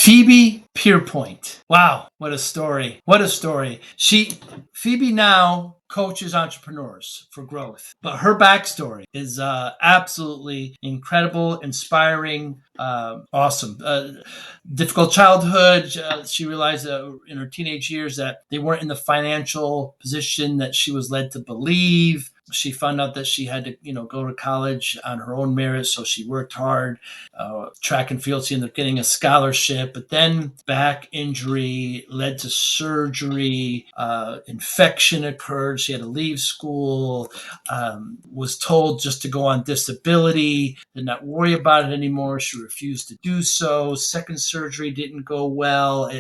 Phoebe Peerpoint. Wow, what a story. What a story. Phoebe now coaches entrepreneurs for growth, but her backstory is absolutely incredible, inspiring, awesome. Difficult childhood. She realized in her teenage years that they weren't in the financial position that she was led to believe. She found out that she had to, go to college on her own merit, so she worked hard. Track and field, she ended up getting a scholarship, but then back injury led to surgery. Infection occurred. She had to leave school. Was told just to go on disability, did not worry about it anymore. She refused to do so. Second surgery didn't go well.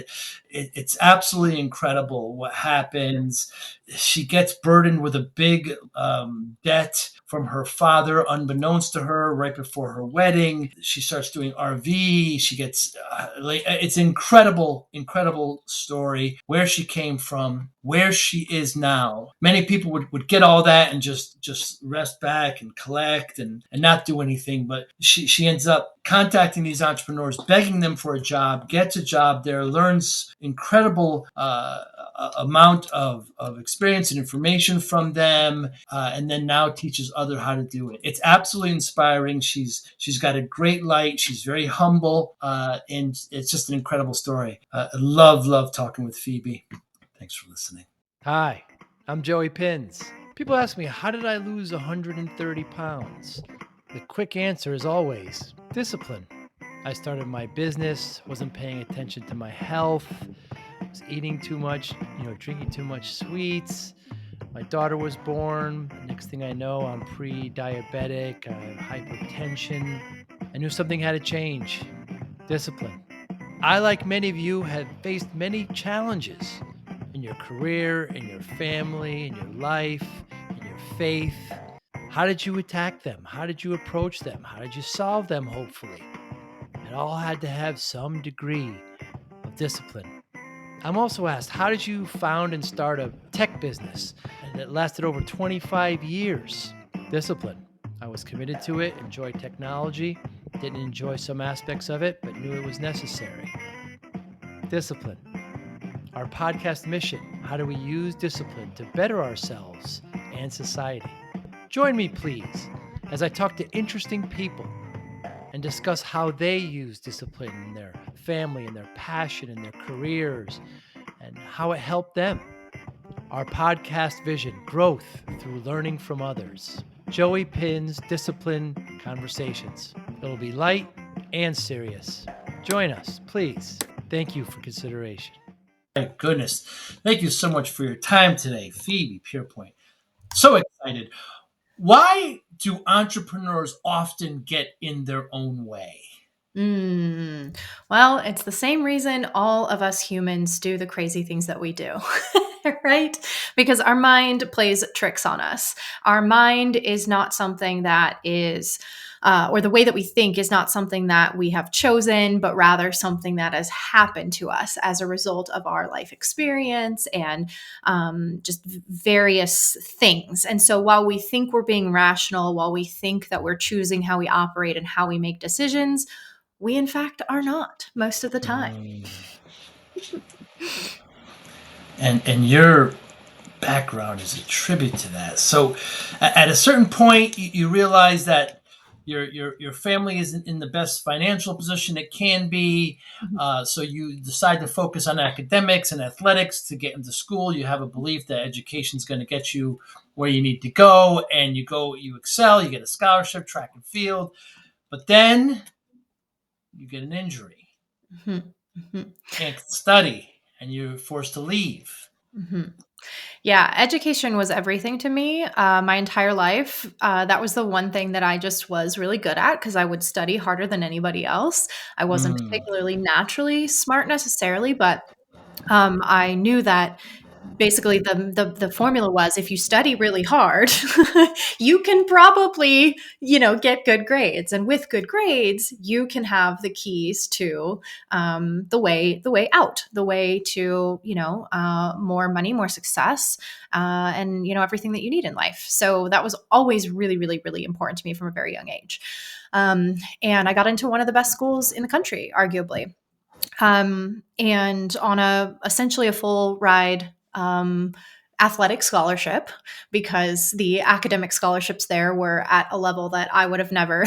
It's absolutely incredible what happens. She gets burdened with a big debt from her father, unbeknownst to her, right before her wedding. She starts doing RV. She gets, it's incredible story, where she came from, where she is now. Many people would get all that and just rest back and collect and not do anything. But she ends up contacting these entrepreneurs, begging them for a job, gets a job there, learns incredible amount of experience and information from them, and then now teaches others how to do it. It's absolutely inspiring. She's got a great light. She's very humble, and it's just an incredible story. I love talking with Phoebe. Thanks for listening. Hi, I'm Joey Pinz. People ask me, how did I lose 130 pounds? The quick answer is always discipline. I started my business, wasn't paying attention to my health, was eating too much, drinking too much sweets. My daughter was born. Next thing I know, I'm pre-diabetic, I have hypertension. I knew something had to change. Discipline. I, like many of you, have faced many challenges in your career, in your family, in your life, in your faith. How did you attack them? How did you approach them? How did you solve them, hopefully? It all had to have some degree of discipline. I'm also asked, how did you found and start a tech business? And it lasted over 25 years. Discipline. I was committed to it, enjoyed technology, didn't enjoy some aspects of it, but knew it was necessary. Discipline. Our podcast mission, how do we use discipline to better ourselves and society? Join me, please, as I talk to interesting people and discuss how they use discipline in their family and their passion and their careers and how it helped them. Our podcast vision, growth through learning from others. Joey Pinz Discipline Conversations. It'll be light and serious. Join us, please. Thank you for consideration. My goodness. Thank you so much for your time today, Phoebe Peerpoint. So excited. Why do entrepreneurs often get in their own way? Well, it's the same reason all of us humans do the crazy things that we do, right? Because our mind plays tricks on us. Our mind is not something that is, or the way that we think is not something that we have chosen, but rather something that has happened to us as a result of our life experience and just various things. And so while we think we're being rational, while we think that we're choosing how we operate and how we make decisions, we, in fact, are not most of the time. And your background is a tribute to that. So at a certain point, you realize that your family isn't in the best financial position it can be. So you decide to focus on academics and athletics to get into school. You have a belief that education is going to get you where you need to go, and you excel, you get a scholarship, track and field. But then you get an injury, can't study, and you're forced to leave. Yeah, education was everything to me my entire life. That was the one thing that I just was really good at because I would study harder than anybody else. I wasn't particularly naturally smart necessarily, but I knew that basically the formula was if you study really hard, you can probably, get good grades. And with good grades, you can have the keys to the way out, the way to, more money, more success, and, everything that you need in life. So that was always really, really, really important to me from a very young age. And I got into one of the best schools in the country, arguably. and on essentially a full ride athletic scholarship, because the academic scholarships there were at a level that I would have never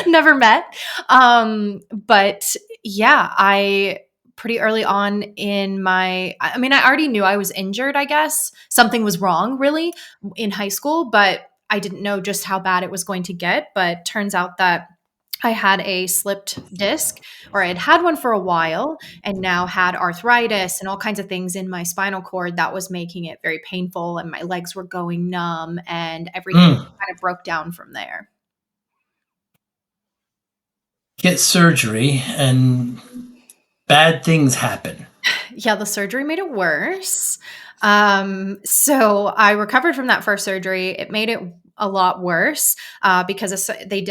never met. But yeah, I pretty early on I mean, I already knew I was injured, I guess. Something was wrong really in high school, but I didn't know just how bad it was going to get. But turns out that I had a slipped disc, or I had had one for a while, and now had arthritis and all kinds of things in my spinal cord that was making it very painful, and my legs were going numb, and everything Mm. kind of broke down from there. Get surgery and bad things happen. Yeah, the surgery made it worse. So I recovered from that first surgery. It made it a lot worse because they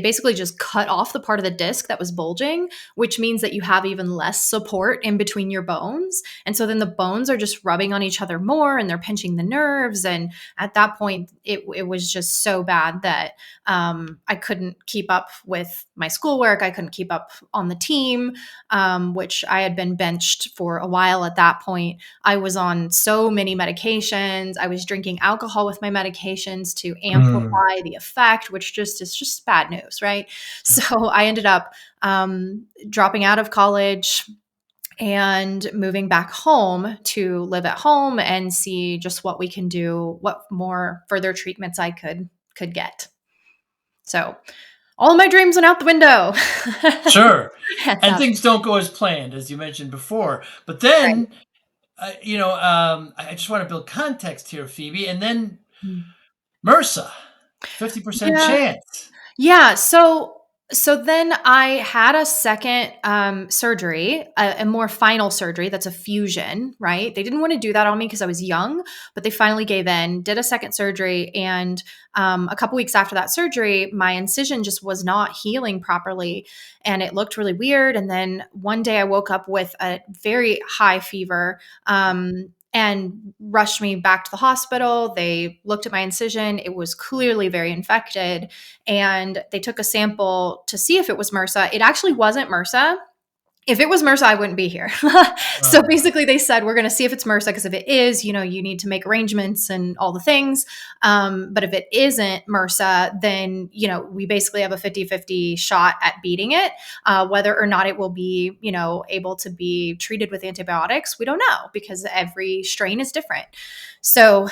basically just cut off the part of the disc that was bulging, which means that you have even less support in between your bones. And so then the bones are just rubbing on each other more, and they're pinching the nerves. And at that point, it was just so bad that I couldn't keep up with my schoolwork. I couldn't keep up on the team, which I had been benched for a while at that point. I was on so many medications. I was drinking alcohol with my medications to amplify the effect, which is just bad news, right? So I ended up dropping out of college and moving back home to live at home and see just what we can do, what more further treatments I could get. So all of my dreams went out the window. Sure. And things don't go as planned, as you mentioned before. But then, right. I just want to build context here, Phoebe. And then MRSA, 50% chance. Yeah. So then I had a second surgery, a more final surgery. That's a fusion, right? They didn't want to do that on me because I was young, but they finally gave in, did a second surgery. And a couple weeks after that surgery, my incision just was not healing properly, and it looked really weird. And then one day I woke up with a very high fever, and rushed me back to the hospital. They looked at my incision. It was clearly very infected, and they took a sample to see if it was MRSA. It actually wasn't MRSA. If it was MRSA, I wouldn't be here. So basically they said, we're going to see if it's MRSA, because if it is, you need to make arrangements and all the things. But if it isn't MRSA, then, we basically have a 50-50 shot at beating it. Whether or not it will be, able to be treated with antibiotics, we don't know, because every strain is different. So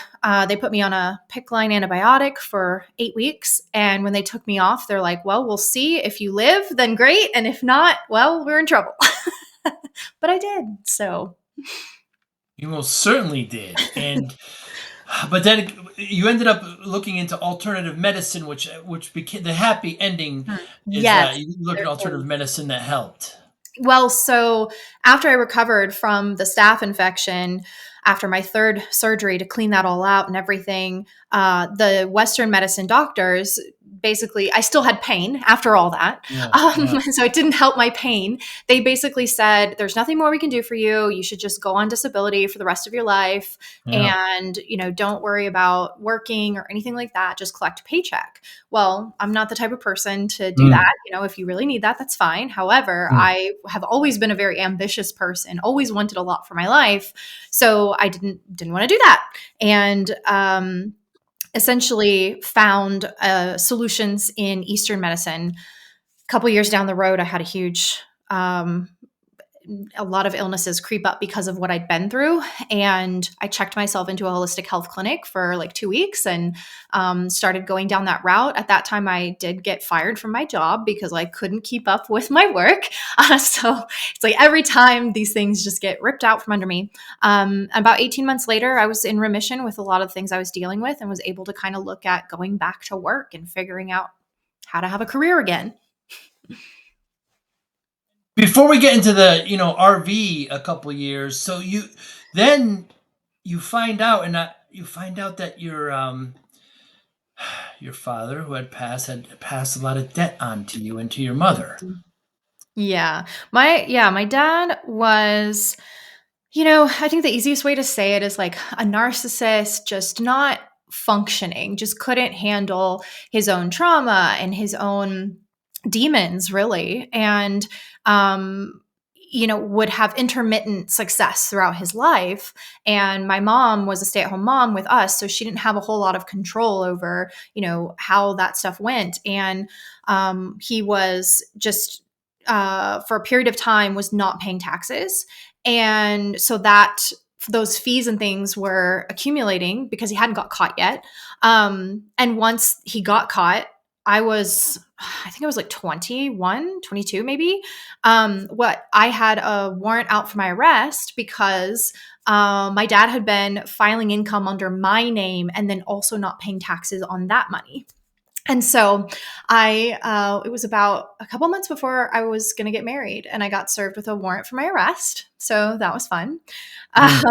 they put me on a PICC line antibiotic for 8 weeks. And when they took me off, they're like, well, we'll see. If you live, then great. And if not, well, we're in trouble. But I did. So You most certainly did. But then you ended up looking into alternative medicine, which became the happy ending. Is yes, you looked at alternative medicine that helped. Well, so after I recovered from the staph infection, after my third surgery to clean that all out and everything, the Western medicine doctors, basically, I still had pain after all that. So it didn't help my pain. They basically said, there's nothing more we can do for you. You should just go on disability for the rest of your life. And, don't worry about working or anything like that. Just collect a paycheck. Well, I'm not the type of person to do that. If you really need that, that's fine. However, I have always been a very ambitious person, always wanted a lot for my life. So I didn't want to do that. And, essentially found solutions in Eastern medicine. A couple years down the road, I had a lot of illnesses creep up because of what I'd been through. And I checked myself into a holistic health clinic for like 2 weeks and started going down that route. At that time, I did get fired from my job because I couldn't keep up with my work. So it's like every time these things just get ripped out from under me. About 18 months later, I was in remission with a lot of things I was dealing with and was able to kind of look at going back to work and figuring out how to have a career again. Before we get into the RV a couple years, so you find out that your father, who had passed a lot of debt on to you and to your mother. Yeah. My dad was, I think the easiest way to say it is like a narcissist, just not functioning, just couldn't handle his own trauma and his own demons, really. And, would have intermittent success throughout his life. And my mom was a stay-at-home mom with us, so she didn't have a whole lot of control over, how that stuff went. And he was just, for a period of time, was not paying taxes. And so that those fees and things were accumulating because he hadn't got caught yet. And once he got caught, I think I was like 21, 22 maybe. I had a warrant out for my arrest because my dad had been filing income under my name and then also not paying taxes on that money. And so it was about a couple months before I was going to get married, and I got served with a warrant for my arrest. So that was fun. I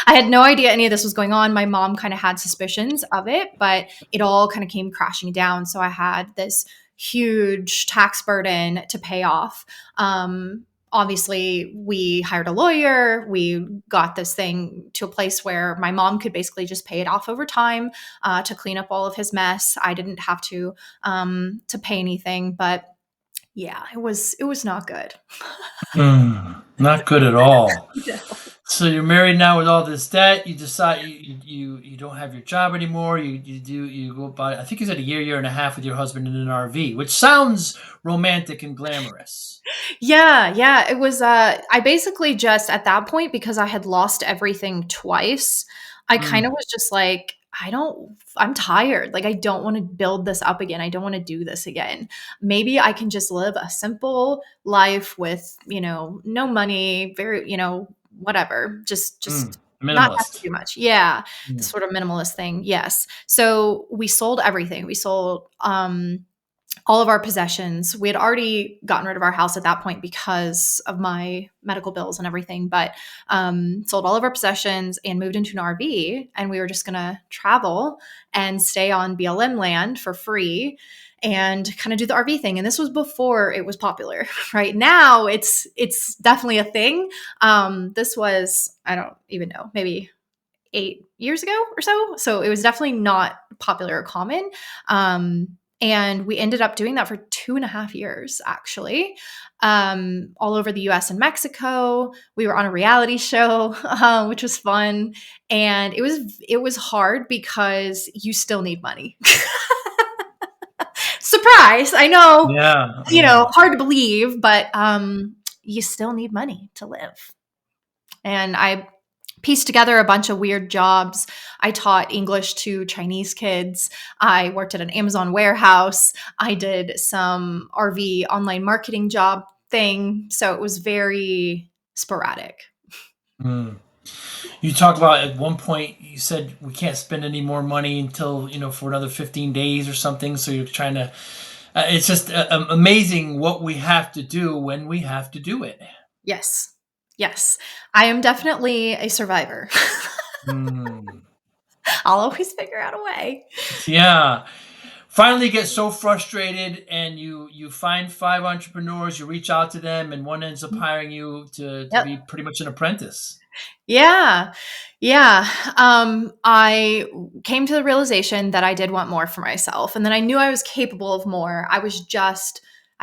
had no idea any of this was going on. My mom kind of had suspicions of it, but it all kind of came crashing down. So I had this huge tax burden to pay off. Obviously, we hired a lawyer. We got this thing to a place where my mom could basically just pay it off over time to clean up all of his mess. I didn't have to pay anything, but yeah, it was not good. Not good at all. No. So you're married now with all this debt. You decide you don't have your job anymore. You go about, I think you said a year and a half with your husband in an RV, which sounds romantic and glamorous. Yeah. It was, I basically just at that point, because I had lost everything twice, I kind of was just like, I'm tired. Like, I don't want to build this up again. I don't want to do this again. Maybe I can just live a simple life with, no money, very, whatever, just not have to Minimalist. do much. Yeah. The sort of minimalist thing. Yes. So we sold everything. We sold, all of our possessions. We had already gotten rid of our house at that point because of my medical bills and everything, but sold all of our possessions and moved into an RV. And we were just going to travel and stay on BLM land for free and kind of do the RV thing. And this was before it was popular. Right now, it's definitely a thing. This was, I don't even know, maybe 8 years ago or so. So it was definitely not popular or common. And we ended up doing that for 2.5 years, actually, all over the US and Mexico. We were on a reality show, which was fun. And it was hard because you still need money. Surprise. I know, Yeah. hard to believe, but you still need money to live. And I pieced together a bunch of weird jobs. I taught English to Chinese kids. I worked at an Amazon warehouse. I did some RV online marketing job thing. So it was very sporadic. You talked about at one point, you said we can't spend any more money until, for another 15 days or something. So you're trying to, it's just amazing what we have to do when we have to do it. Yes. I am definitely a survivor. I'll always figure out a way. Yeah. Finally get so frustrated and you find 5 entrepreneurs, you reach out to them, and one ends up hiring you to be pretty much an apprentice. Yeah. I came to the realization that I did want more for myself. And then I knew I was capable of more.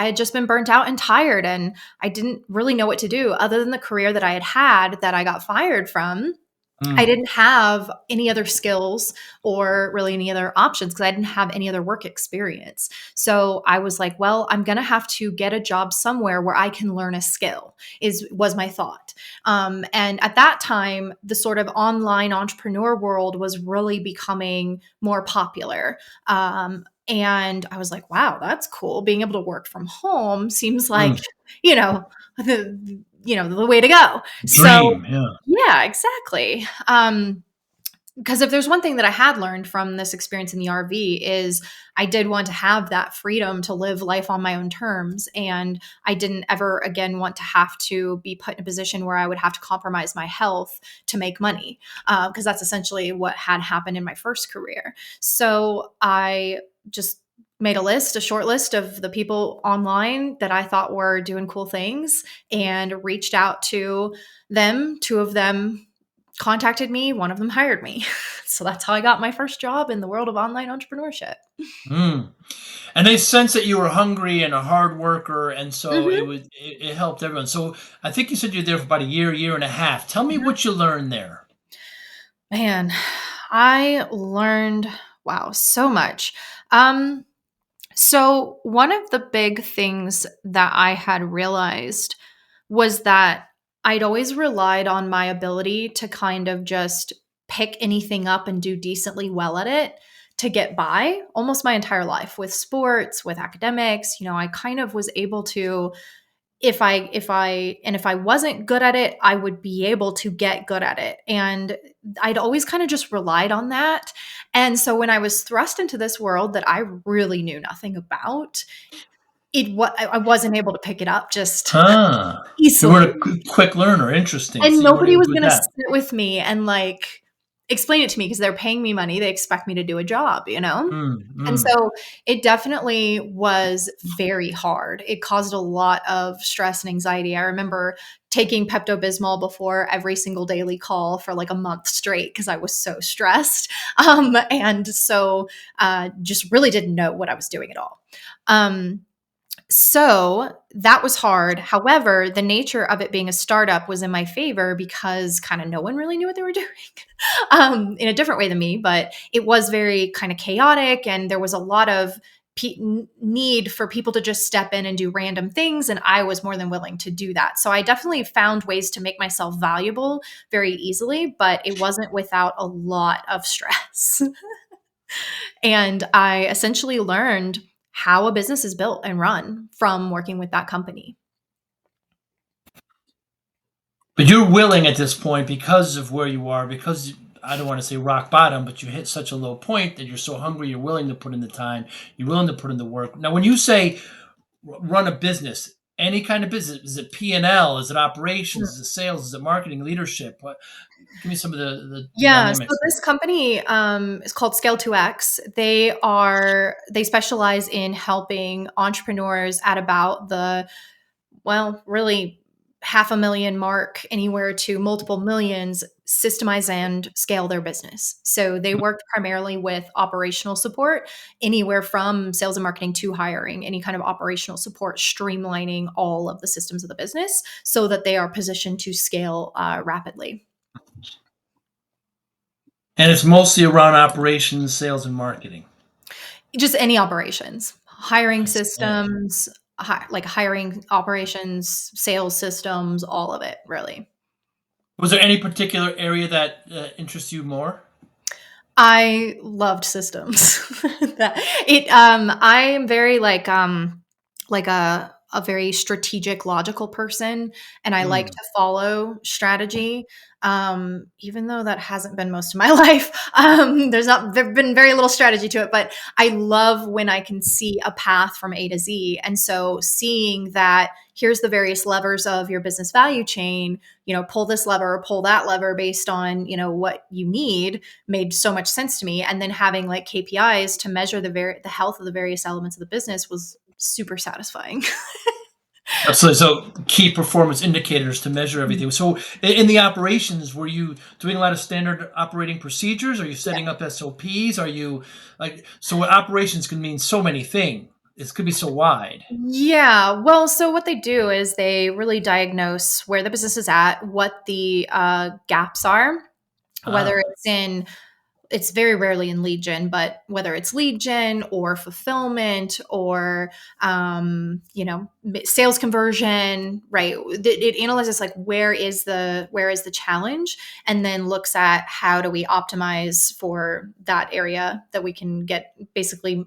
I had just been burnt out and tired, and I didn't really know what to do other than the career that I had that I got fired from. I didn't have any other skills or really any other options because I didn't have any other work experience. So I was like, well, I'm going to have to get a job somewhere where I can learn a skill was my thought. And at that time, the sort of online entrepreneur world was really becoming more popular. And I was like, wow, that's cool. Being able to work from home seems like, the way to go. Dream, Yeah, exactly. Because if there's one thing that I had learned from this experience in the RV is I did want to have that freedom to live life on my own terms. And I didn't ever again want to have to be put in a position where I would have to compromise my health to make money. Because that's essentially what had happened in my first career. So I just made a short list of the people online that I thought were doing cool things and reached out to them. 2 of them contacted me. One of them hired me. So that's how I got my first job in the world of online entrepreneurship. Mm. And they sense that you were hungry and a hard worker, and so Mhm. it helped everyone. So I think you said you're there for about a year and a half. Tell me what you learned there. Man, I learned, wow, so much. Um, so one of the big things that I had realized was that I'd always relied on my ability to kind of just pick anything up and do decently well at it to get by almost my entire life with sports, with academics. I kind of was able to, if I wasn't good at it, I would be able to get good at it. And I'd always kind of just relied on that. And so when I was thrust into this world that I really knew nothing about, I wasn't able to pick it up just Huh. You easily. were a quick learner. Interesting. And So you weren't nobody able was to do gonna that. sit with me and, like, explain it to me because 'cause they're paying me money, they expect me to do a job, you know? Mm, And mm. so, it definitely was very hard. It caused a lot of stress and anxiety. I remember taking Pepto-Bismol before every single daily call for, like, a month straight because I was so stressed, and so, just really didn't know what I was doing at all. Um, so that was hard. However, the nature of it being a startup was in my favor because kind of no one really knew what they were doing in a different way than me, but it was very kind of chaotic and there was a lot of need for people to just step in and do random things. And I was more than willing to do that. So I definitely found ways to make myself valuable very easily, but it wasn't without a lot of stress. And I essentially learned how a business is built and run from working with that company. But you're willing at this point because of where you are, because I don't want to say rock bottom, but you hit such a low point that you're so hungry, you're willing to put in the time, you're willing to put in the work. Now, when you say run a business, any kind of business, is it P&L? Is it operations? Is it sales? Is it marketing, leadership? What, give me some of the Yeah, so dynamics there. this company is called Scale 2X. They specialize in helping entrepreneurs at about the, well, really 500,000 mark, anywhere to multiple millions, systemize and scale their business. So they worked primarily with operational support, anywhere from sales and marketing to hiring, any kind of operational support, streamlining all of the systems of the business so that they are positioned to scale rapidly. And it's mostly around operations, sales, and marketing. Just any operations, hiring I see. systems, like hiring operations, sales systems, all of it, really. Was there any particular area that interests you more? I loved systems. I am very like a very strategic, logical person, and I like Mm. to follow strategy. Even though that hasn't been most of my life, there've been very little strategy to it, but I love when I can see a path from A to Z. And so seeing that here's the various levers of your business value chain, pull this lever, pull that lever based on, what you need made so much sense to me. And then having like KPIs to measure the health of the various elements of the business was super satisfying. Absolutely. So key performance indicators to measure everything. So in the operations, were you doing a lot of standard operating procedures? Are you setting up SOPs? Are you like, so operations can mean so many things. It could be so wide. Yeah. Well, so what they do is they really diagnose where the business is at, what the gaps are, whether Ah, it's very rarely in lead gen, but whether it's lead gen or fulfillment or sales conversion, right? It analyzes like where is the challenge, and then looks at how do we optimize for that area that we can get, basically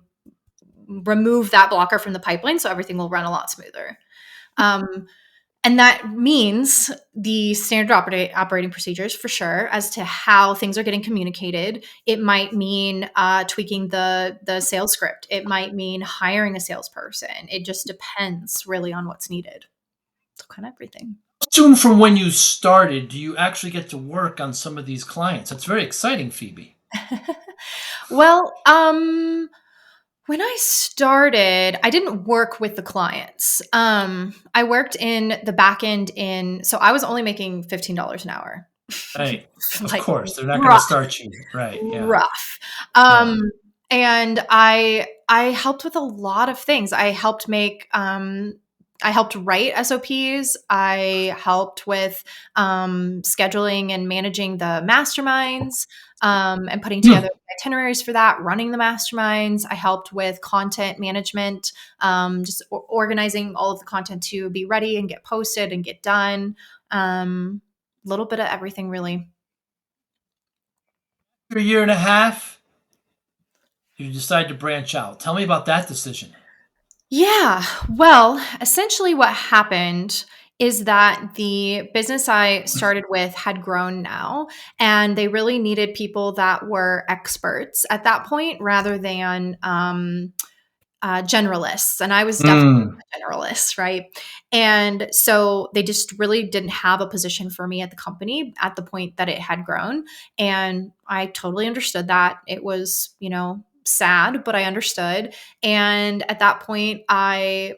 remove that blocker from the pipeline so everything will run a lot smoother. Um, and that means the standard operating procedures for sure as to how things are getting communicated. It might mean tweaking the sales script. It might mean hiring a salesperson. It just depends really on what's needed. So kind of everything. soon from when you started, do you actually get to work on some of these clients? That's very exciting, Phoebe. Well, when I started, I didn't work with the clients. I worked in the back end so I was only making $15 an hour. Right. Of like course, they're not going to rough, start you. Right. Yeah. rough. Yeah. And I helped with a lot of things. I helped write SOPs. I helped with scheduling and managing the masterminds, and putting Hmm. together itineraries for that, running the masterminds. I helped with content management, just organizing all of the content to be ready and get posted and get done. A little bit of everything, really. After a year and a half, you decide to branch out. Tell me about that decision. Yeah. Well, essentially, what happened is that the business I started with had grown now, and they really needed people that were experts at that point rather than generalists. And I was definitely Mm. a generalist, right? And so they just really didn't have a position for me at the company at the point that it had grown. And I totally understood that. It was, sad, but I understood. And at that point, I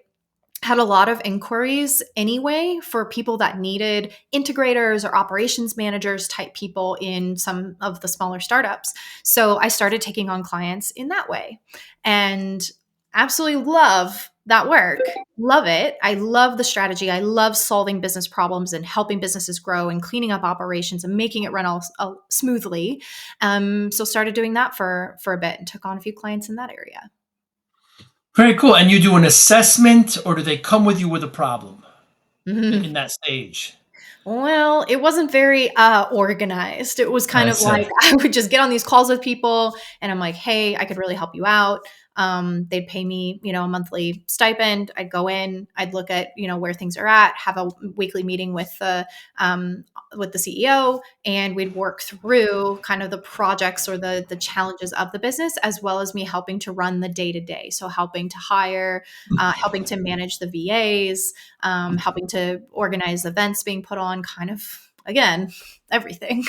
had a lot of inquiries anyway for people that needed integrators or operations managers type people in some of the smaller startups. So I started taking on clients in that way and absolutely love that work. Love it. I love the strategy. I love solving business problems and helping businesses grow and cleaning up operations and making it run all smoothly. So started doing that for a bit and took on a few clients in that area. Very cool. And you do an assessment, or do they come with you with a problem Mhm. in that stage? Well, it wasn't very organized. It was kind I of like see. I would just get on these calls with people and I'm like, hey, I could really help you out. They'd pay me, a monthly stipend. I'd go in, I'd look at, where things are at, have a weekly meeting with the CEO, and we'd work through kind of the projects or the challenges of the business, as well as me helping to run the day to day. So helping to hire, helping to manage the VAs, helping to organize events being put on, kind of, again, everything.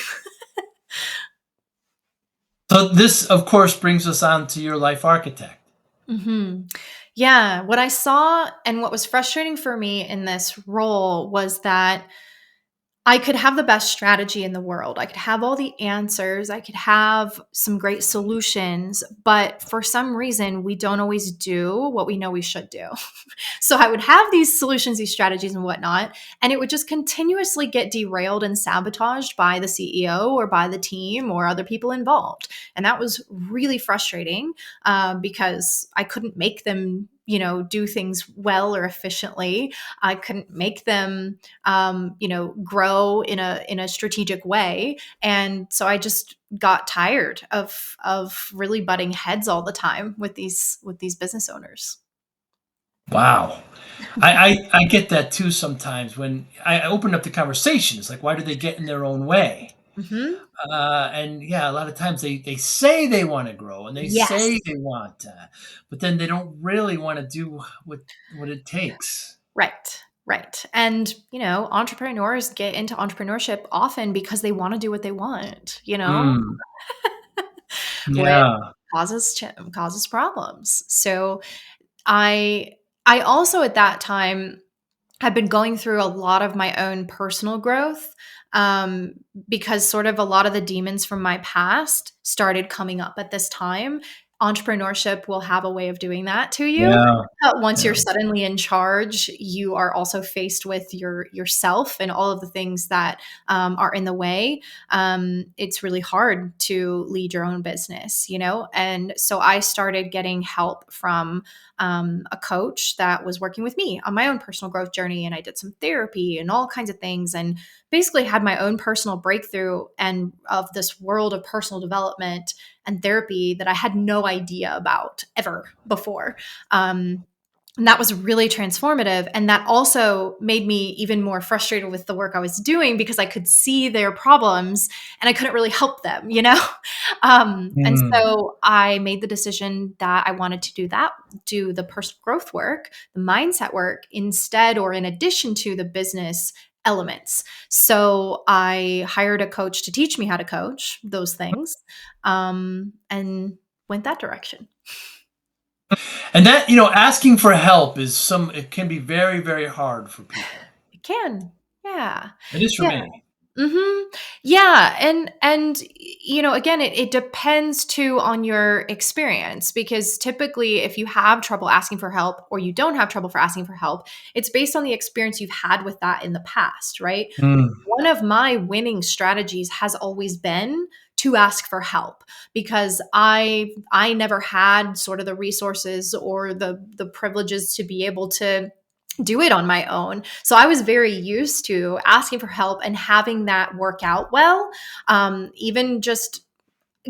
So this, of course, brings us on to your life architect. hmm Yeah. What I saw and what was frustrating for me in this role was that I could have the best strategy in the world. I could have all the answers. I could have some great solutions. But for some reason, we don't always do what we know we should do. So I would have these solutions, these strategies, and whatnot, and it would just continuously get derailed and sabotaged by the CEO or by the team or other people involved. And that was really frustrating because I couldn't make them, do things well or efficiently. I couldn't make them, grow in a strategic way. And so I just got tired of really butting heads all the time with these business owners. Wow. I get that too sometimes when I open up the conversation. It's like, why do they get in their own way? hmm And yeah, a lot of times they say they want to grow and they say Yes. they want to, but then they don't really want to do what it takes. Right. Right. And, entrepreneurs get into entrepreneurship often because they want to do what they want, Mm, which yeah. causes problems. So I I also at that time had been going through a lot of my own personal growth, um, because sort of a lot of the demons from my past started coming up at this time. Entrepreneurship will have a way of doing that to you. Yeah. Once you're Yeah. suddenly in charge, you are also faced with yourself and all of the things that are in the way. It's really hard to lead your own business, And so I started getting help from a coach that was working with me on my own personal growth journey. And I did some therapy and all kinds of things and basically had my own personal breakthrough and of this world of personal development and therapy that I had no idea about ever before. And that was really transformative. And that also made me even more frustrated with the work I was doing because I could see their problems and I couldn't really help them, And Mm. so I made the decision that I wanted to do the personal growth work, the mindset work instead or in addition to the business elements. So I hired a coach to teach me how to coach those things, and went that direction. And that, asking for help it can be very, very hard for people. It can. Yeah. It is for Yeah. me. Yeah, and again, it depends too on your experience, because typically if you have trouble asking for help or you don't have trouble for asking for help, it's based on the experience you've had with that in the past, right? Mm. One of my winning strategies has always been to ask for help, because I never had sort of the resources or the privileges to be able to do it on my own. So I was very used to asking for help and having that work out well. Even just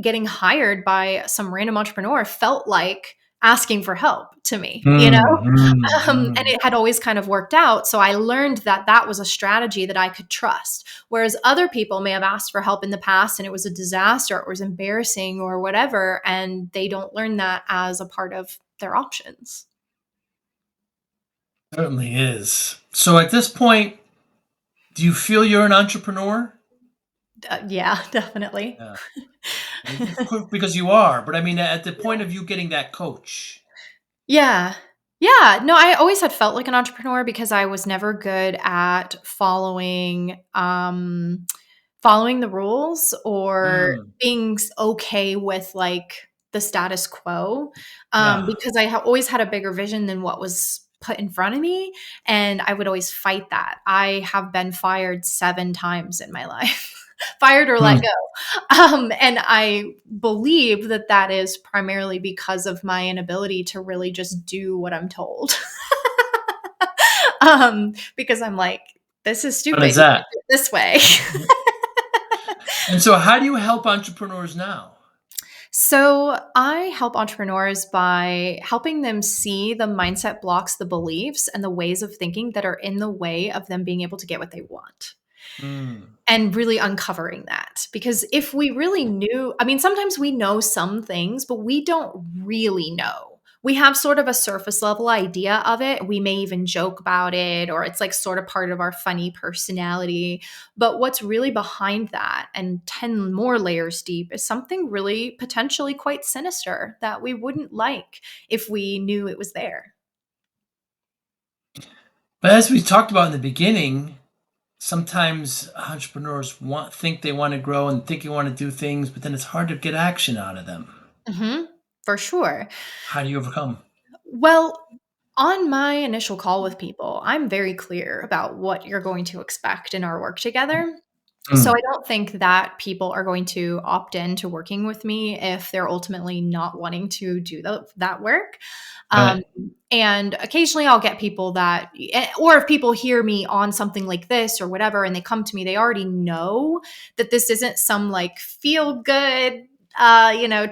getting hired by some random entrepreneur felt like asking for help to me, Mm, mm, and mm. it had always kind of worked out. So I learned that that was a strategy that I could trust. Whereas other people may have asked for help in the past and it was a disaster, or it was embarrassing or whatever, and they don't learn that as a part of their options. Certainly is. So at this point, do you feel you're an entrepreneur? Yeah, definitely. Yeah. Because you are, but I mean, at the point of you getting that coach. Yeah. Yeah. No, I always had felt like an entrepreneur because I was never good at following the rules or Mm, being okay with like the status quo. yeah. Because I always had a bigger vision than what was put in front of me, and I would always fight that. I have been fired 7 times in my life. Fired or let Mm. go. And I believe that that is primarily because of my inability to really just do what I'm told. Because I'm like, this is What stupid. is You should that? do it this way. And so, how do you help entrepreneurs now? So I help entrepreneurs by helping them see the mindset blocks, the beliefs, and the ways of thinking that are in the way of them being able to get what they want. Mm. And really uncovering that. Because if we really knew, I mean, sometimes we know some things, but we don't really know. We have sort of a surface level idea of it. We may even joke about it, or it's like sort of part of our funny personality. But what's really behind that and 10 more layers deep is something really potentially quite sinister that we wouldn't like if we knew it was there. But as we talked about in the beginning, sometimes entrepreneurs think they want to grow and think you want to do things, but then it's hard to get action out of them. Hmm. For sure. How do you overcome? Well, on my initial call with people, I'm very clear about what you're going to expect in our work together. So I Mm. don't think that people are going to opt in to working with me if they're ultimately not wanting to do that work. Um, Right. and occasionally I'll get people that, or if people hear me on something like this or whatever, and they come to me, they already know that this isn't some like feel good,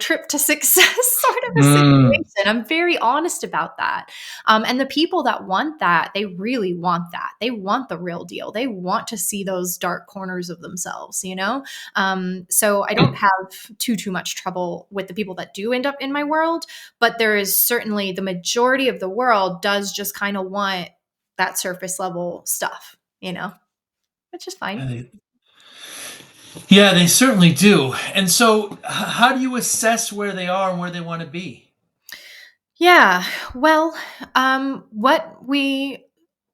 trip to success sort of a Mm. situation. I'm very honest about that. And the people that want that, they really want that. They want the real deal. They want to see those dark corners of themselves. So I don't have too much trouble with the people that do end up in my world, but there is certainly the majority of the world does just kind of want that surface level stuff, which is fine. Yeah, they certainly do. And so, how do you assess where they are and where they want to be? Yeah. Well, what we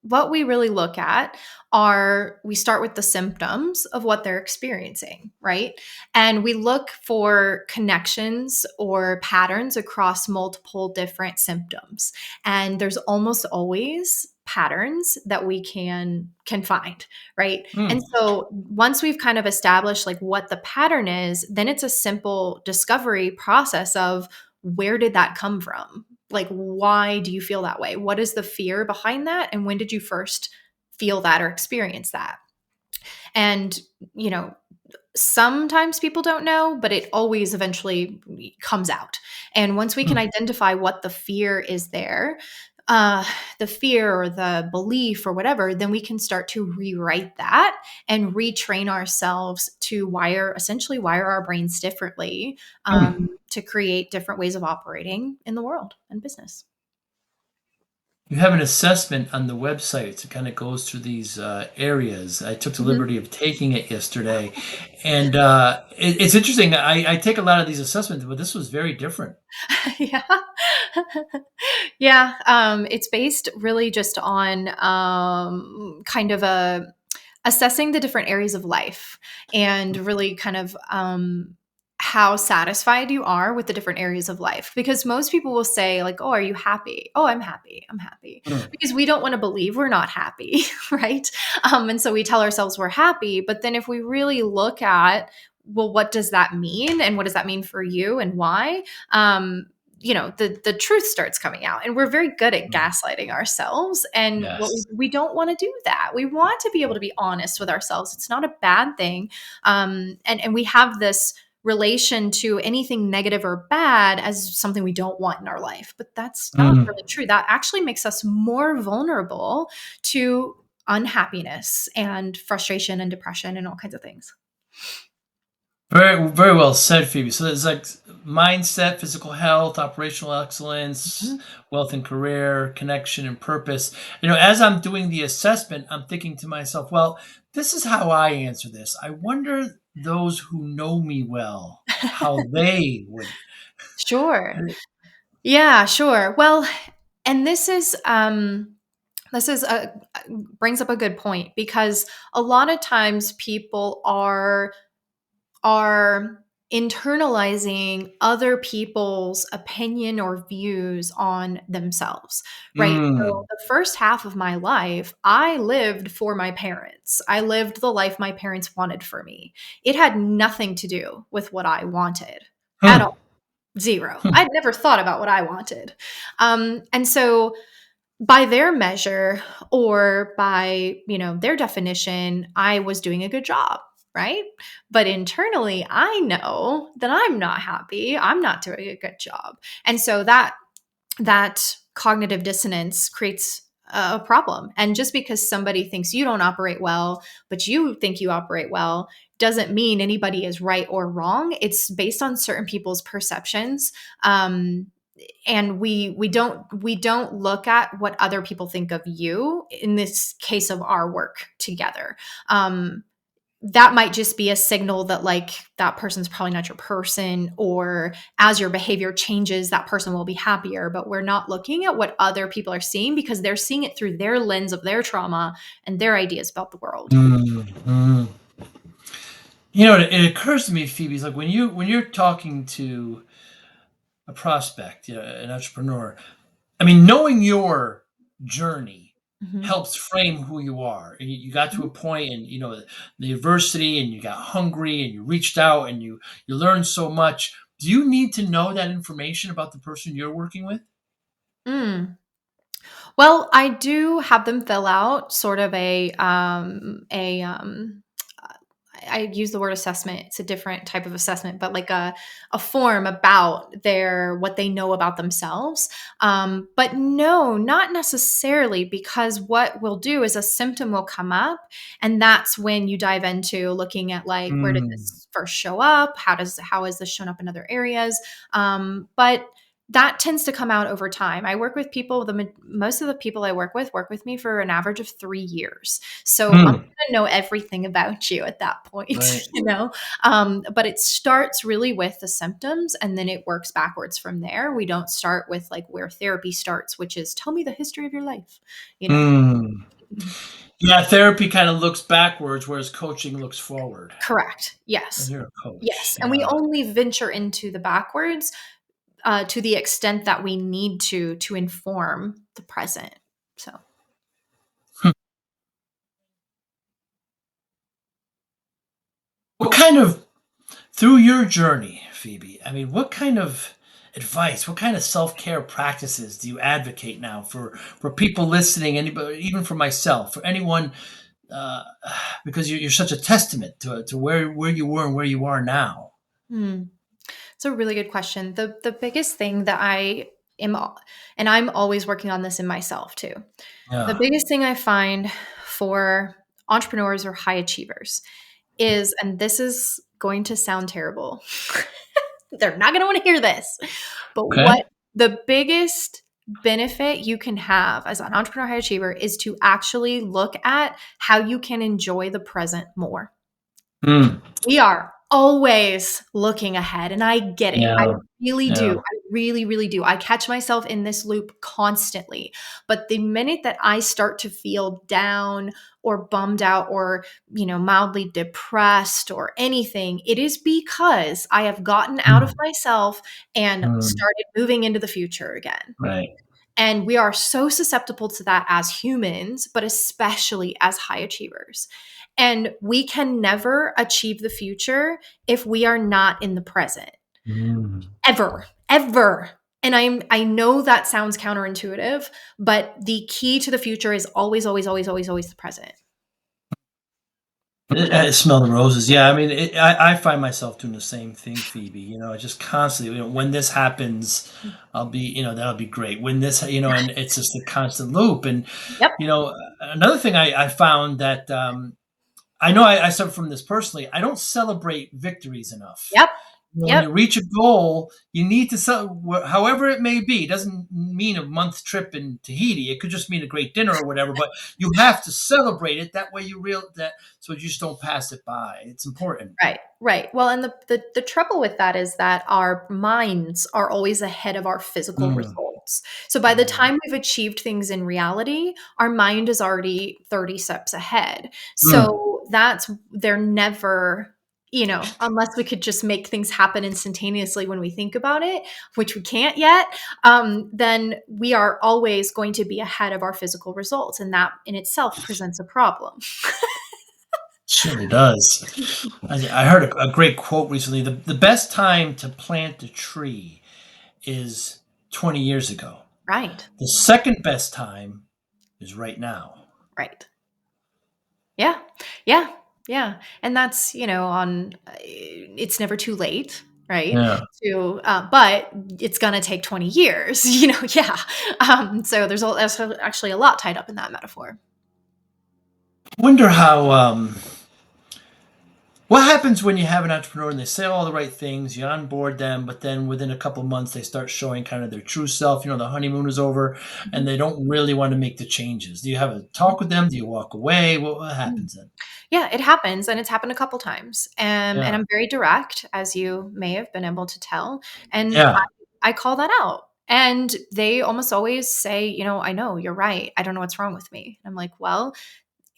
really look at are, we start with the symptoms of what they're experiencing, right? And we look for connections or patterns across multiple different symptoms. And there's almost always patterns that we can find, right? And Mm. so once we've kind of established like what the pattern is, then it's a simple discovery process of, where did that come from? Like, why do you feel that way? What is the fear behind that? And when did you first feel that or experience that? And, you know, sometimes people don't know, but it always eventually comes out. And once we can Mm. identify what the fear is there, the fear or the belief or whatever, then we can start to rewrite that and retrain ourselves to essentially wire our brains differently, Mm. to create different ways of operating in the world and business. You have an assessment on the website that kind of goes through these areas. I took the Mhm. liberty of taking it yesterday, and it's interesting. I take a lot of these assessments, but this was very different. Yeah. Yeah. It's based really just on kind of assessing the different areas of life and really kind of how satisfied you are with the different areas of life. Because most people will say, like, oh, are you happy? Oh, I'm happy. I'm happy. Because we don't want to believe we're not happy, right? And so we tell ourselves we're happy. But then if we really look at, well, what does that mean? And what does that mean for you and why? The truth starts coming out, and we're very good at gaslighting ourselves. And what Yes. we don't want to do that. We want to be able to be honest with ourselves. It's not a bad thing. And we have this relation to anything negative or bad as something we don't want in our life, but that's not really true. That actually makes us more vulnerable to unhappiness and frustration and depression and all kinds of things. Very, very well said, Phoebe. So there's like mindset, physical health, operational excellence, wealth and career, connection and purpose. As I'm doing the assessment, I'm thinking to myself, well, this is how I answer this. I wonder those who know me well, how they would. Sure. Yeah, sure. Well, and this is brings up a good point, because a lot of times people are internalizing other people's opinion or views on themselves, right? So the first half of my life, I lived for my parents. I lived the life my parents wanted for me. It had nothing to do with what I wanted at all. Zero. I'd never thought about what I wanted. And so by their measure, or by, their definition, I was doing a good job, right? But internally, I know that I'm not happy. I'm not doing a good job. And so that cognitive dissonance creates a problem. And just because somebody thinks you don't operate well, but you think you operate well, doesn't mean anybody is right or wrong. It's based on certain people's perceptions. And we don't look at what other people think of you in this case of our work together. That might just be a signal that, like, that person's probably not your person, or as your behavior changes, that person will be happier. But we're not looking at what other people are seeing, because they're seeing it through their lens of their trauma and their ideas about the world. It occurs to me, Phoebe, like when you're talking to a prospect, an entrepreneur, I mean, knowing your journey helps frame who you are. And you got to a point, and the adversity, and you got hungry, and you reached out, and you learned so much. Do you need to know that information about the person you're working with? Well, I do have them fill out sort of I use the word assessment. It's a different type of assessment, but like a form about what they know about themselves. But no, not necessarily, because what we'll do is a symptom will come up, and that's when you dive into looking at, like, where did this first show up? How has this shown up in other areas? But that tends to come out over time. I work with people, most of the people I work with me for an average of 3 years. So I'm going to know everything about you at that point, Right. But it starts really with the symptoms, and then it works backwards from there. We don't start with, like, where therapy starts, which is, tell me the history of your life, Yeah, therapy kind of looks backwards, whereas coaching looks forward. Correct. And Yes. you're a coach. Yes. And we only venture into the backwards to the extent that we need to inform the present. So. What kind of, through your journey, Phoebe, I mean, what kind of advice, what kind of self-care practices do you advocate now for people listening, anybody, even for myself, for anyone, uh, because you're such a testament to where you were and where you are now? It's a really good question. The biggest thing that I am, and I'm always working on this in myself too. The Yeah. biggest thing I find for entrepreneurs or high achievers is, and this is going to sound terrible, they're not going to want to hear this, but Okay. what the biggest benefit you can have as an entrepreneur high achiever is to actually look at how you can enjoy the present more. We are always looking ahead. And I get it. I Yeah. really Yeah. do. I really, really do. I catch myself in this loop constantly. But the minute that I start to feel down or bummed out or, mildly depressed or anything, it is because I have gotten out of Mm. myself and Mm. started moving into the future again. Right. And we are so susceptible to that as humans, but especially as high achievers. And we can never achieve the future if we are not in the present. Mm. Ever, ever. And I know that sounds counterintuitive, but the key to the future is always, always, always, always, always the present. I smell the roses. Yeah, I mean, I find myself doing the same thing, Phoebe. Just constantly. When this happens, I'll be, that'll be great. When this, and it's just a constant loop. And Yep, another thing I found that I know I suffer from this personally. I don't celebrate victories enough. yep, When yep. you reach a goal, you need to however it may be. It doesn't mean a month trip in Tahiti. It could just mean a great dinner or whatever. But you have to celebrate it. That way, so you just don't pass it by. It's important. Right, right. Well, and the trouble with that is that our minds are always ahead of our physical Mm. results. So by the time we've achieved things in reality, our mind is already 30 steps ahead. Mm. So they're never, unless we could just make things happen instantaneously when we think about it, which we can't yet, then we are always going to be ahead of our physical results. And that in itself presents a problem. Surely does. I heard a great quote recently. The best time to plant a tree is 20 years ago. Right, The second best time is right now. right. Yeah. Yeah. Yeah. And that's, it's never too late, right? Yeah. But it's going to take 20 years, yeah. So there's actually a lot tied up in that metaphor. Wonder how what happens when you have an entrepreneur and they say all the right things, you onboard them, but then within a couple of months they start showing kind of their true self. The honeymoon is over, and they don't really want to make the changes. Do you have a talk with them? Do you walk away? What happens then? Yeah, it happens, and it's happened a couple times. And Yeah, I'm very direct, as you may have been able to tell. And yeah. I call that out. And they almost always say, I know, you're right. I don't know what's wrong with me. And I'm like, well,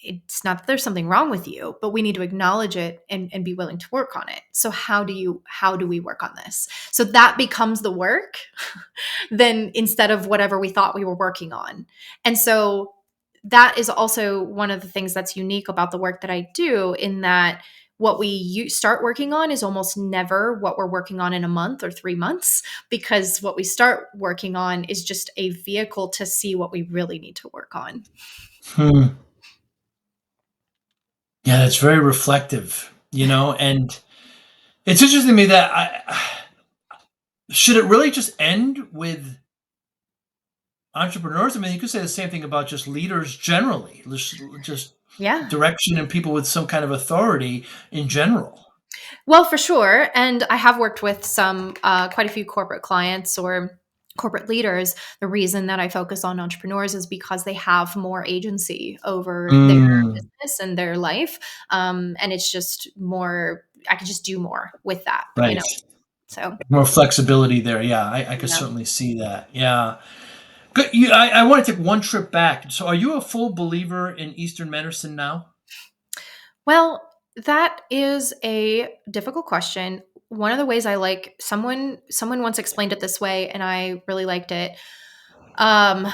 it's not that there's something wrong with you, but we need to acknowledge it and be willing to work on it. So how do we work on this? So that becomes the work then instead of whatever we thought we were working on. And so that is also one of the things that's unique about the work that I do, in that what we start working on is almost never what we're working on in a month or 3 months, because what we start working on is just a vehicle to see what we really need to work on. Hmm. Yeah, that's very reflective, and it's interesting to me that should it really just end with entrepreneurs? I mean, you could say the same thing about just leaders generally, just Yeah. direction and people with some kind of authority in general. Well, for sure. And I have worked with quite a few corporate clients or corporate leaders. The reason that I focus on entrepreneurs is because they have more agency over their Mm, business and their life. And it's just more, I can just do more with that, right. So, More flexibility there. Yeah, I could yeah. certainly see that. Yeah. Good. I want to take one trip back. So, are you a full believer in Eastern medicine now? Well, that is a difficult question. One of the ways I like someone once explained it this way, and I really liked it. Um,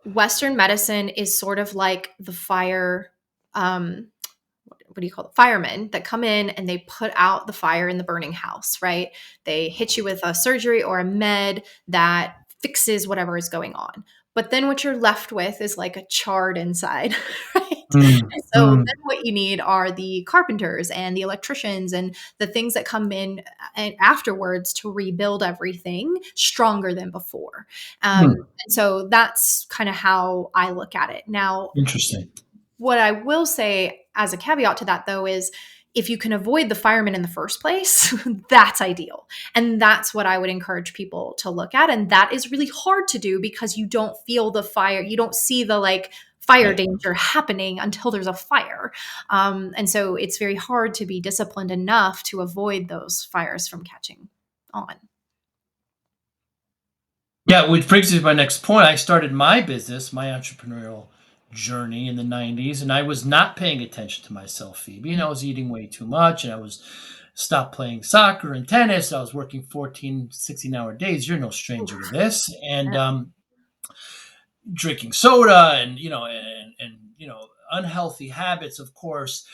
Western medicine is sort of like the fire, what do you call it? Firemen that come in and they put out the fire in the burning house, right? They hit you with a surgery or a med that fixes whatever is going on. But then what you're left with is like a charred inside, right? Mm, And so mm, then what you need are the carpenters and the electricians and the things that come in afterwards to rebuild everything stronger than before. mm. And so that's kind of how I look at it. Now, Interesting. what I will say as a caveat to that, though, is if you can avoid the firemen in the first place, that's ideal. And that's what I would encourage people to look at. And that is really hard to do because you don't feel the fire. You don't see the like fire Right. danger happening until there's a fire. And so it's very hard to be disciplined enough to avoid those fires from catching on. Yeah, which brings me to my next point. I started my business, my entrepreneurial journey in the 90s, and I was not paying attention to myself, Phoebe, and I was eating way too much, and I was stopped playing soccer and tennis. I was working 14, 16-hour days. You're no stranger to this. And drinking soda and, unhealthy habits, of course.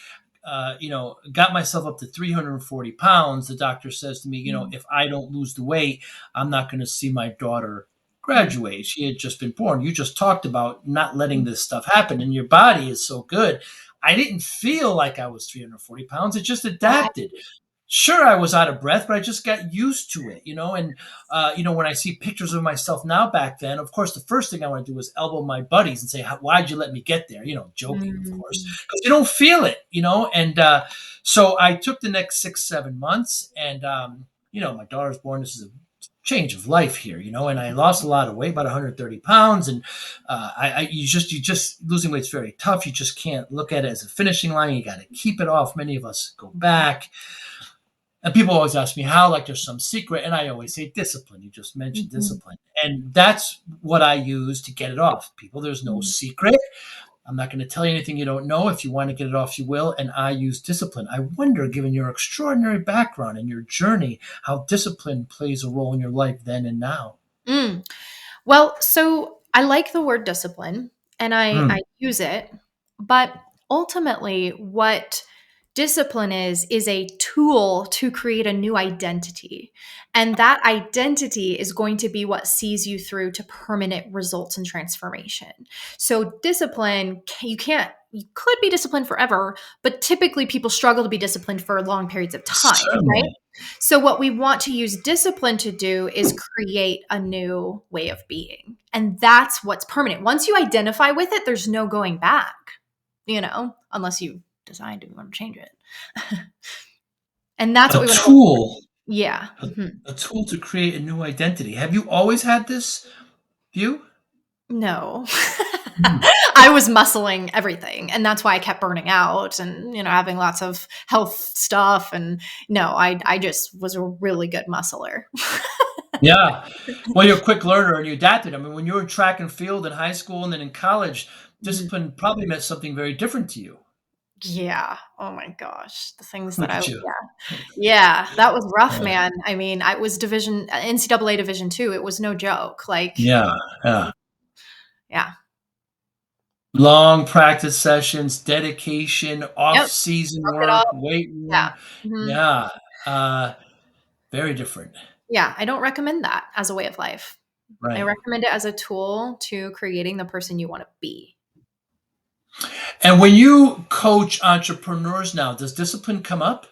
Got myself up to 340 pounds. The doctor says to me, if I don't lose the weight, I'm not going to see my daughter graduate. She had just been born. You just talked about not letting this stuff happen, and your body is so good. I didn't feel like I was 340 pounds. It just adapted. Sure, I was out of breath, but I just got used to it, and when I see pictures of myself now back then, of course the first thing I want to do is elbow my buddies and say, why'd you let me get there, joking, of course, because you don't feel it, and so I took the next 6-7 months, and my daughter's born. This is a change of life here, and I lost a lot of weight, about 130 pounds, and you just losing weight is very tough. You just can't look at it as a finishing line. You got to keep it off. Many of us go back. And people always ask me how, like there's some secret. And I always say discipline. You just mentioned discipline. And that's what I use to get it off. People, there's no secret. I'm not going to tell you anything you don't know. If you want to get it off, you will. And I use discipline. I wonder, given your extraordinary background and your journey, how discipline plays a role in your life then and now. Well, so I like the word discipline and I use it, but ultimately what discipline is a tool to create a new identity. And that identity is going to be what sees you through to permanent results and transformation. So discipline, you could be disciplined forever, but typically people struggle to be disciplined for long periods of time, Certainly. right? So what we want to use discipline to do is create a new way of being. And that's what's permanent. Once you identify with it, there's no going back, unless you decide to want to change it. And that's what we want to tool. Yeah. A tool to create a new identity. Have you always had this view? No. I was muscling everything, and that's why I kept burning out and having lots of health stuff. And no, I just was a really good muscler. Yeah. Well, you're a quick learner and you adapted. I mean, when you were in track and field in high school and then in college, discipline probably meant something very different to you. Yeah. Oh my gosh. The things that Look at you. Yeah, that was rough, Yeah. man. I mean, I was NCAA Division II. It was no joke. Yeah. Yeah. Long practice sessions, dedication, Yep. off-season Broke it work, up. weight Yeah. room. Mhm. Yeah. Very different. Yeah. I don't recommend that as a way of life. I Right. recommend it as a tool to creating the person you want to be. And when you coach entrepreneurs now, does discipline come up?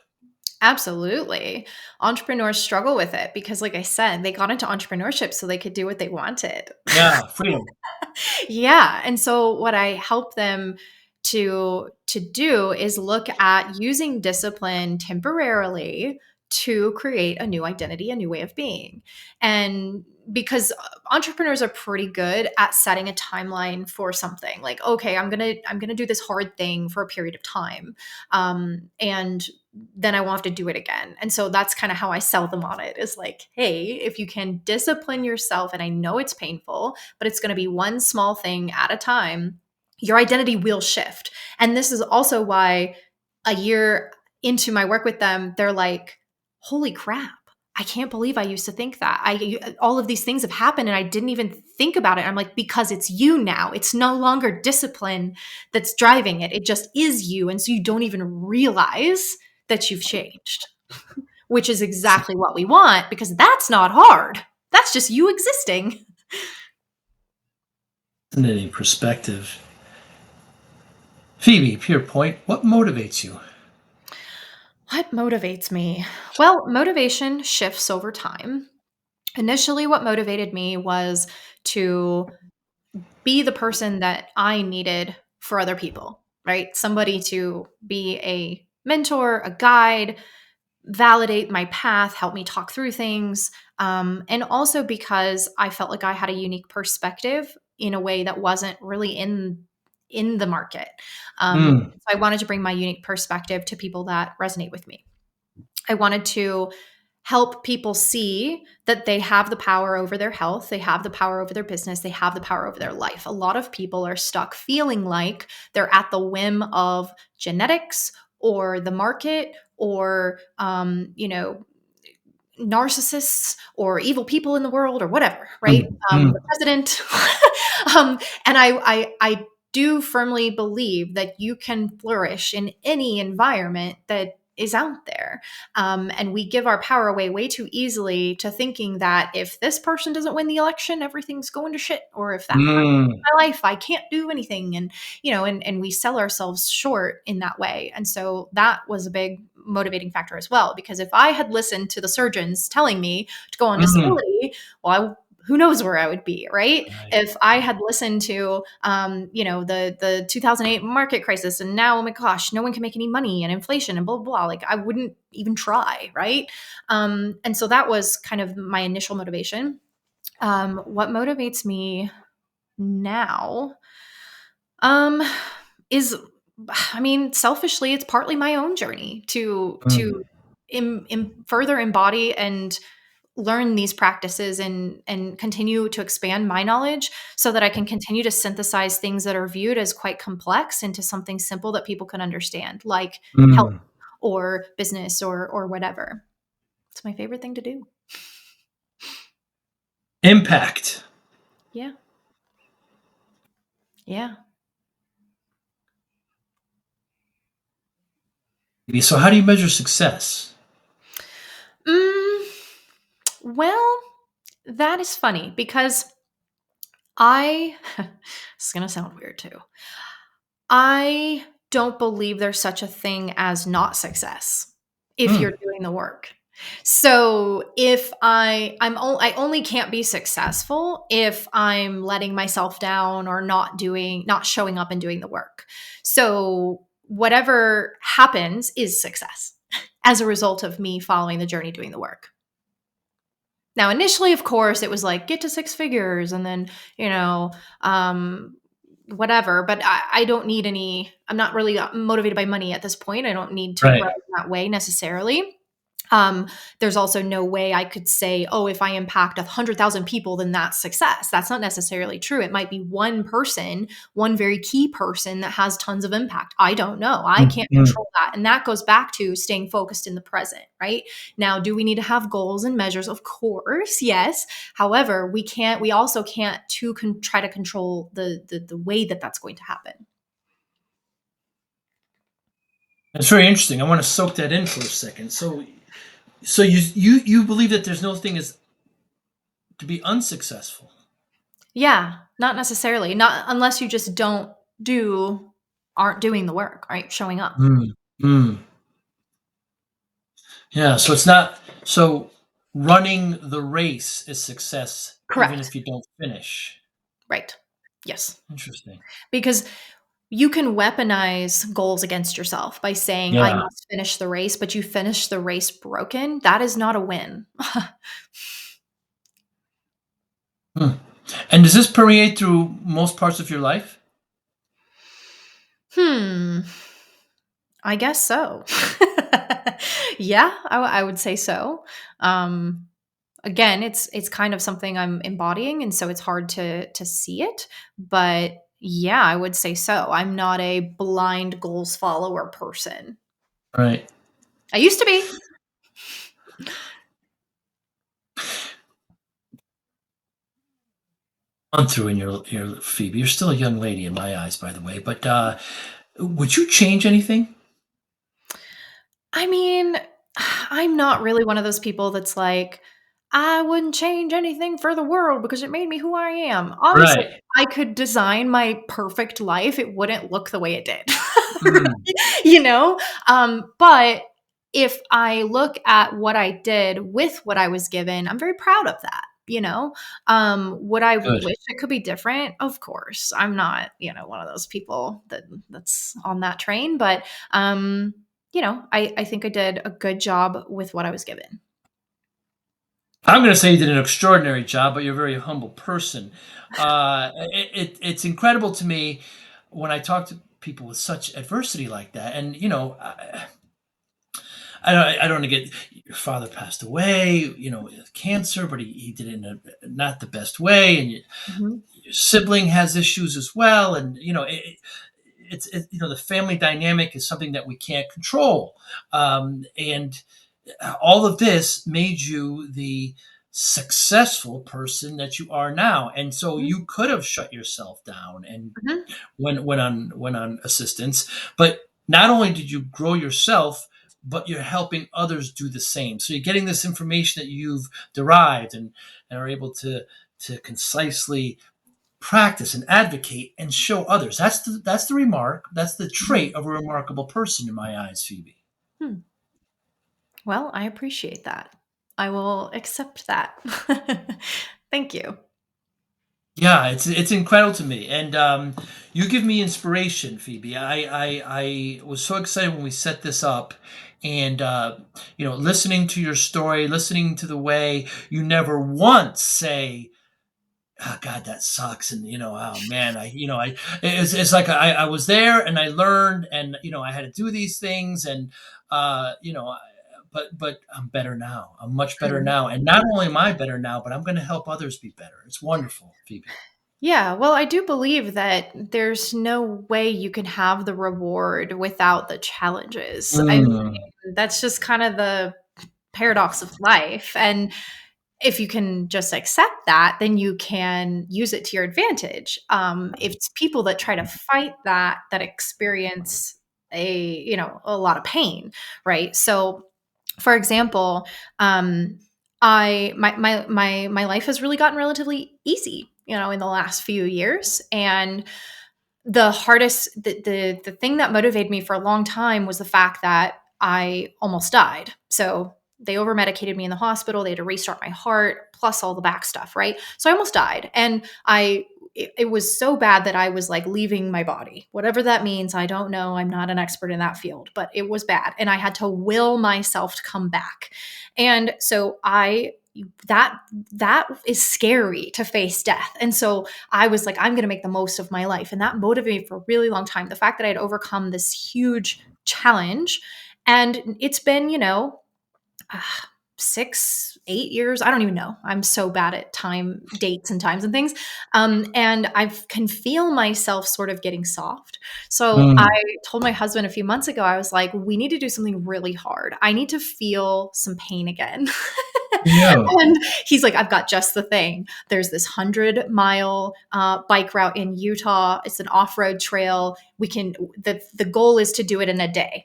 Absolutely. Entrepreneurs struggle with it because, like I said, they got into entrepreneurship so they could do what they wanted. Yeah, freedom. Yeah. And so what I help them to do is look at using discipline temporarily to create a new identity, a new way of being. And because entrepreneurs are pretty good at setting a timeline for something, like, okay, I'm gonna do this hard thing for a period of time, and then I won't have to do it again. And so that's kind of how I sell them on it, is like, hey, if you can discipline yourself, and I know it's painful, but it's going to be one small thing at a time, your identity will shift. And this is also why a year into my work with them, they're like, holy crap, I can't believe I used to think that. All of these things have happened and I didn't even think about it. I'm like, because it's you now. It's no longer discipline that's driving it. It just is you. And so you don't even realize that you've changed, which is exactly what we want, because that's not hard. That's just you existing. Fascinating perspective. Phoebe Peerpoint, what motivates you? What motivates me? Well, motivation shifts over time. Initially, what motivated me was to be the person that I needed for other people, right? Somebody to be a mentor, a guide, validate my path, help me talk through things. And also because I felt like I had a unique perspective in a way that wasn't really in in the market. Mm. So I wanted to bring my unique perspective to people that resonate with me. I wanted to help people see that they have the power over their health, they have the power over their business, they have the power over their life. A lot of people are stuck feeling like they're at the whim of genetics or the market or, narcissists or evil people in the world or whatever, right? Mm. Mm. The president. And I do firmly believe that you can flourish in any environment that is out there. And we give our power away way too easily to thinking that if this person doesn't win the election, everything's going to shit. Or if that person Mm. in my life, I can't do anything. And we sell ourselves short in that way. And so that was a big motivating factor as well, because if I had listened to the surgeons telling me to go on Mm. disability, well, who knows where I would be, right? Right. If I had listened to, the 2008 market crisis, and now, oh my gosh, no one can make any money and inflation and blah, blah, blah, like I wouldn't even try, right? And so that was kind of my initial motivation. What motivates me now is, I mean, selfishly, it's partly my own journey to Mm. further embody and learn these practices and continue to expand my knowledge so that I can continue to synthesize things that are viewed as quite complex into something simple that people can understand, like health Mm. or business or whatever. It's my favorite thing to do. Impact. Yeah. Yeah. So how do you measure success? Mm, well, that is funny because this is going to sound weird too. I don't believe there's such a thing as not success if Mm. you're doing the work. So if I only can't be successful if I'm letting myself down or not showing up and doing the work. So whatever happens is success as a result of me following the journey, doing the work. Now, initially, of course, it was like get to six figures and then, whatever. But I don't need I'm not really motivated by money at this point. I don't need to grow Right. in that way necessarily. There's also no way I could say, oh, if I impact 100,000 people, then that's success. That's not necessarily true. It might be one person, one very key person that has tons of impact. I don't know. I Mm. can't Mm. control that. And that goes back to staying focused in the present, right? Now, do we need to have goals and measures? Of course, yes. However, we also can't try to control the way that that's going to happen. That's very interesting. I want to soak that in for a second. So you believe that there's no thing as to be unsuccessful. Yeah, not necessarily. Not unless you just aren't doing the work, right? Showing up. Mm. Mm. Yeah. So it's not so running the race is success even Correct. if you don't finish. Right. Yes. Interesting. Because you can weaponize goals against yourself by saying, I Yeah. must finish the race, but you finish the race broken. That is not a win. Hmm. And does this permeate through most parts of your life? Hmm. I guess so. Yeah, I would say so. Um, Again, it's kind of something I'm embodying, and so it's hard to see it. But yeah, I would say so. I'm not a blind goals follower person. Right. I used to be. On through in your Phoebe. You're still a young lady in my eyes, by the way. But would you change anything? I mean, I'm not really one of those people that's like, I wouldn't change anything for the world because it made me who I am. Obviously, Right. I could design my perfect life. It wouldn't look the way it did. Mm. you know? But if I look at what I did with what I was given, I'm very proud of that. Would I Good. wish it could be different? Of course. I'm not, one of those people that's on that train, but I think I did a good job with what I was given. I'm going to say you did an extraordinary job, but you're a very humble person. It's incredible to me. when I talk to people with such adversity like that, and I don't want to get, your father passed away, with cancer, but he did it in not the best way, and Mhm. your sibling has issues as well, and the family dynamic is something that we can't control, and all of this made you the successful person that you are now, and so Mhm. you could have shut yourself down and Mhm. went on assistance, but not only did you grow yourself, but you're helping others do the same. So you're getting this information that you've derived, and are able to concisely practice and advocate and show others. That's the remark. That's the Mhm. trait of a remarkable person in my eyes, Phoebe. Hmm. Well, I appreciate that. I will accept that. Thank you. Yeah, it's incredible to me, and you give me inspiration, Phoebe. I was so excited when we set this up, and listening to your story, listening to the way you never once say, "Oh God, that sucks," and "Oh man, it's like I was there and I learned, and I had to do these things, and uh, you know, I- but I'm better now. I'm much better Mhm. now, and not only am I better now, but I'm going to help others be better. It's wonderful, Phoebe. Yeah, well, I do believe that there's no way you can have the reward without the challenges. I mean, Mm, that's just kind of the paradox of life. And if you can just accept that, then you can use it to your advantage. If it's people that try to fight that, that experience a lot of pain, right? So, for example, um, my life has really gotten relatively easy, in the last few years, and the thing that motivated me for a long time was the fact that I almost died. So they over medicated me in the hospital. They had to restart my heart, plus all the back stuff, right? So I almost died. And it was so bad that I was like leaving my body. Whatever that means, I don't know. I'm not an expert in that field, but it was bad. And I had to will myself to come back. And so that that is scary to face death. And so I was like, I'm going to make the most of my life. And that motivated me for a really long time. The fact that I'd overcome this huge challenge. And it's been, uh, 6, 8 years. I don't even know. I'm so bad at time, dates, and times and things. And I can feel myself sort of getting soft. So I mm, told my husband a few months ago, I was like, we need to do something really hard. I need to feel some pain again. yeah. And he's like, I've got just the thing. There's this 100-mile bike route in Utah. It's an off-road trail. The goal is to do it in a day.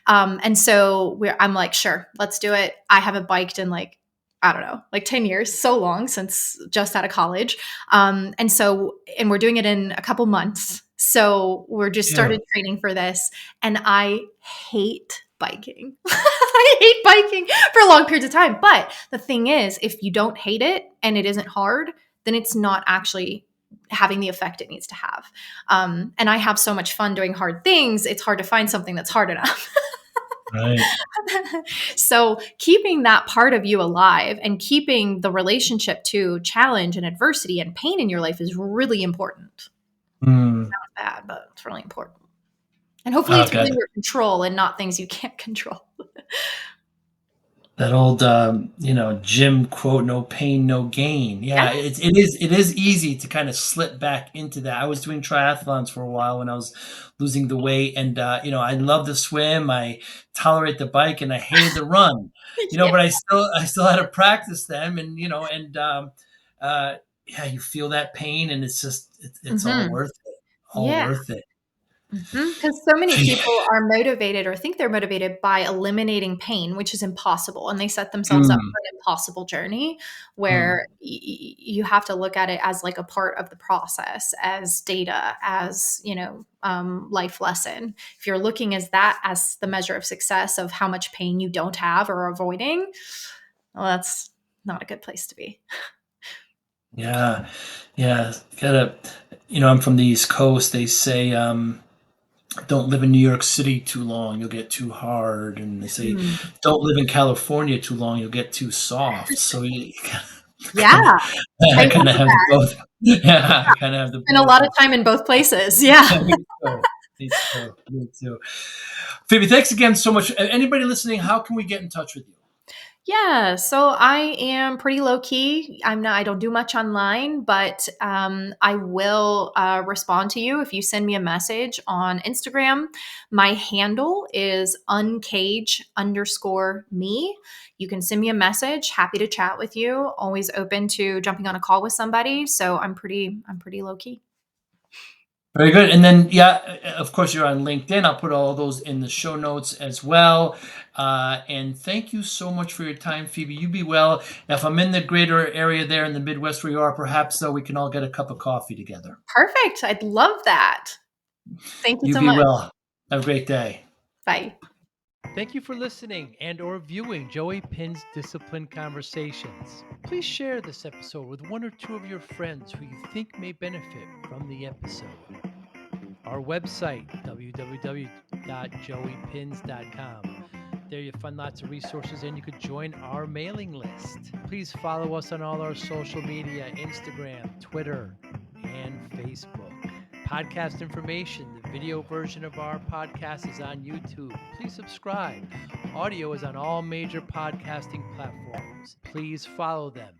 And so I'm like, sure, let's do it. I haven't biked in like, I don't know, like 10 years, so long since just out of college. And we're doing it in a couple months. So we're just Yeah. started training for this. And I hate biking. I hate biking for long periods of time. But the thing is, if you don't hate it and it isn't hard, then it's not actually having the effect it needs to have. And I have so much fun doing hard things, it's hard to find something that's hard enough. Right. So, keeping that part of you alive and keeping the relationship to challenge and adversity and pain in your life is really important. Mm. Bad, but it's really important. And hopefully, Oh it's God, within your control and not things you can't control. that old Jim quote, "No pain, no gain." Yeah. Yeah, it is easy to kind of slip back into that. I was doing triathlons for a while when I was losing the weight, and I love to swim. I tolerate the bike, and I hated the run. Yeah. But I still had to practice them, and uh, yeah, you feel that pain, and it's all Hmm. worth it. All Yeah. worth it. Because so many people are motivated or think they're motivated by eliminating pain, which is impossible. And they set themselves up Mm, for an impossible journey mm. where you have to look at it as like a part of the process, as data, as, life lesson. If you're looking as that as the measure of success of how much pain you don't have or are avoiding, well, that's not a good place to be. Yeah, yeah. Gotta, I'm from the East Coast. They say, don't live in New York City too long, you'll get too hard. And they say, Mm. don't live in California too long, you'll get too soft. So, Yeah, I I kind of love have the that. both. Yeah, I kind of have the Spend a both. lot of time in both places. Yeah. Me too. Me too. Me too. Phoebe, thanks again so much. Anybody listening, how can we get in touch with you? Yeah, so I am pretty low key. I don't do much online, but I will respond to you if you send me a message on Instagram. My handle is uncage_me. You can send me a message. Happy to chat with you. Always open to jumping on a call with somebody. So I'm pretty low key. Very good. And then, yeah, of course, you're on LinkedIn. I'll put all those in the show notes as well. And thank you so much for your time, Phoebe. You be well. If I'm in the greater area there in the Midwest where you are, perhaps we can all get a cup of coffee together. Perfect. I'd love that. Thank you You so be much. well. Have a great day. Bye. Thank you for listening and or viewing Joey Pinz Discipline Conversations. Please share this episode with one or two of your friends who you think may benefit from the episode. Our website, www.joeypins.com. There you'll find lots of resources and you could join our mailing list. Please follow us on all our social media, Instagram, Twitter, and Facebook. Podcast information, the video version of our podcast is on YouTube. Please subscribe. Audio is on all major podcasting platforms. Please follow them.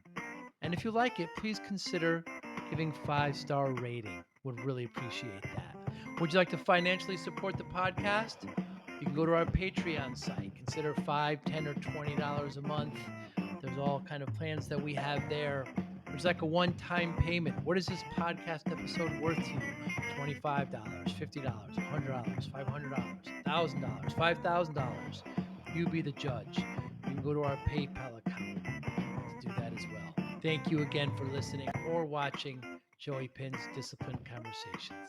And if you like it, please consider giving 5-star rating. Would really appreciate that. Would you like to financially support the podcast? You can go to our Patreon site. Consider $5, $10, or $20 a month. There's all kind of plans that we have there. There's like a one-time payment. What is this podcast episode worth to you? $25, $50, $100, $500, $1,000, $5,000. You be the judge. You can go to our PayPal account to do that as well. Thank you again for listening or watching Joey Pinz Discipline Conversations.